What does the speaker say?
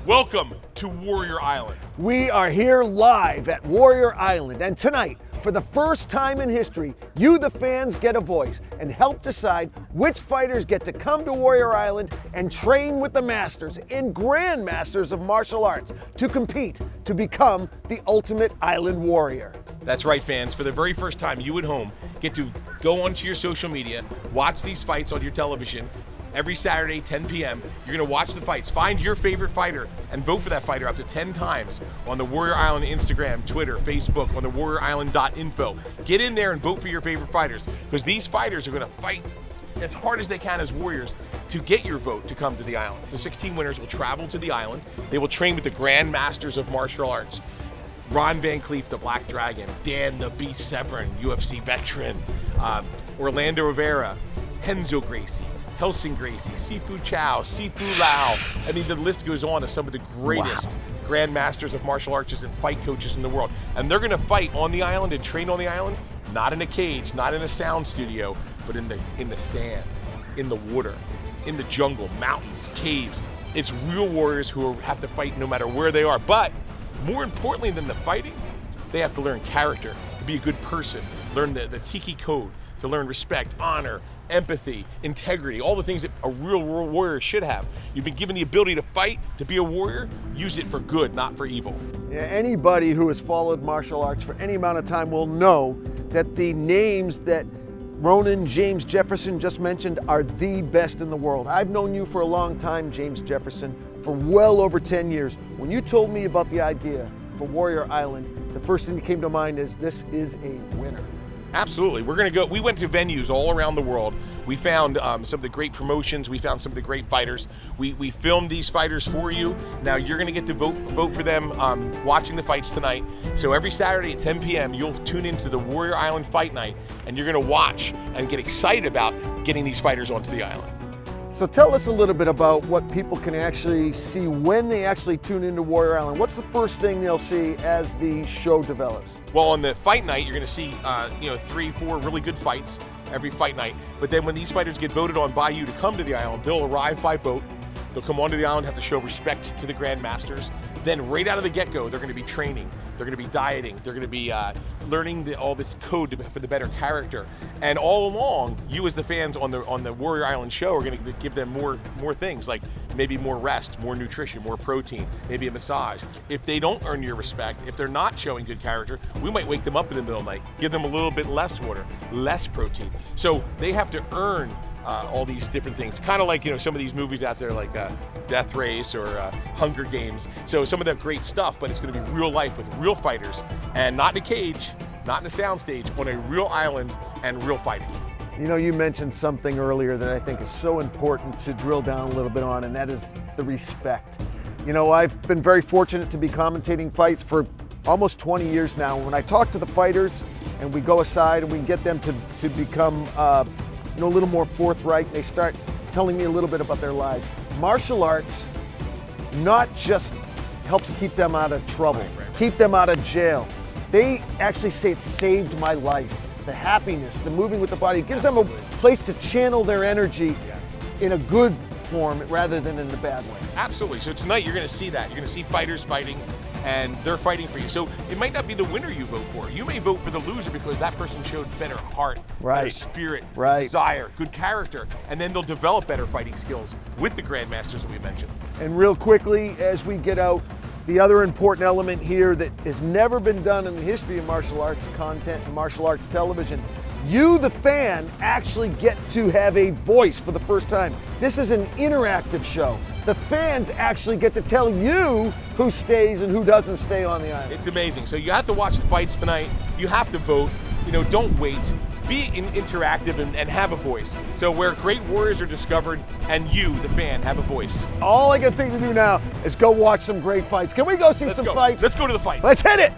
Welcome to Warrior Island. We are here live at Warrior Island, and tonight, for the first time in history, you, the fans, get a voice and help decide which fighters get to come to Warrior Island and train with the masters and grandmasters of martial arts to compete to become the ultimate island warrior. That's right, fans. For the very first time, you at home get to go onto your social media, watch these fights on your television. Every Saturday, 10 p.m., you're going to watch the fights. Find your favorite fighter and vote for that fighter up to 10 times on the Warrior Island Instagram, Twitter, Facebook, on the warriorisland.info. Get in there and vote for your favorite fighters, because these fighters are going to fight as hard as they can as warriors to get your vote to come to the island. The 16 winners will travel to the island. They will train with the Grand Masters of Martial Arts. Ron Van Cleef, the Black Dragon, Dan the Beast Severn, UFC veteran, Orlando Rivera, Renzo Gracie, Helsing Gracie, Sifu Chow, Sifu Lau. I mean, the list goes on of some of the greatest Grand Masters of martial arts and fight coaches in the world. And they're gonna fight on the island and train on the island, not in a cage, not in a sound studio, but in the sand, in the water, in the jungle, mountains, caves. It's real warriors who have to fight no matter where they are. But more importantly than the fighting, they have to learn character, to be a good person, learn the Tiki code, to learn respect, honor, empathy, integrity, all the things that a real warrior should have. You've been given the ability to fight, to be a warrior. Use it for good, not for evil. Yeah, anybody who has followed martial arts for any amount of time will know that the names that Ronan James Jefferson just mentioned are the best in the world. I've known you for a long time, James Jefferson, for well over 10 years. When you told me about the idea for Warrior Island, the first thing that came to mind is this is a winner. Absolutely. We're going to go. We went to venues all around the world. We found some of the great promotions. We found some of the great fighters. We filmed these fighters for you. Now you're going to get to vote for them watching the fights tonight. So every Saturday at 10 p.m. you'll tune into the Warrior Island Fight Night, and you're going to watch and get excited about getting these fighters onto the island. So tell us a little bit about what people can actually see when they actually tune into Warrior Island. What's the first thing they'll see as the show develops? Well, on the fight night, you're going to see 3-4 really good fights every fight night. But then when these fighters get voted on by you to come to the island, they'll arrive by boat. They'll come onto the island, have to show respect to the Grand Masters. Then right out of the get-go, they're going to be training. They're going to be dieting. They're going to be learning all this code for the better character. And all along, you as the fans on the Warrior Island show are going to give them more things, like maybe more rest, more nutrition, more protein, maybe a massage. If they don't earn your respect, if they're not showing good character, we might wake them up in the middle of the night, give them a little bit less water, less protein. So they have to earn all these different things, kind of like some of these movies out there like Death Race or Hunger Games. So some of that great stuff, but it's going to be real life with real fighters, and not in a cage, not in a soundstage, on a real island and real fighting. You mentioned something earlier that I think is so important to drill down a little bit on, and that is the respect. I've been very fortunate to be commentating fights for almost 20 years now. When I talk to the fighters and we go aside and we get them to become a little more forthright, they start telling me a little bit about their lives. Martial arts not just helps keep them out of trouble, keep them out of jail. They actually say it saved my life. The happiness, the moving with the body, it gives them a place to channel their energy in a good form rather than in the bad way. Absolutely. So tonight you're going to see that. You're going to see fighters fighting, and they're fighting for you. So it might not be the winner you vote for. You may vote for the loser because that person showed better heart, better spirit, desire, good character, and then they'll develop better fighting skills with the Grandmasters that we mentioned. And real quickly, as we get out, the other important element here that has never been done in the history of martial arts content and martial arts television, you, the fan, actually get to have a voice for the first time. This is an interactive show. The fans actually get to tell you who stays and who doesn't stay on the island. It's amazing. So you have to watch the fights tonight. You have to vote. Don't wait. Be interactive and have a voice. So where great warriors are discovered, and you, the fan, have a voice. All I can think to do now is go watch some great fights. Can we go see some fights? Let's go to the fight. Let's hit it.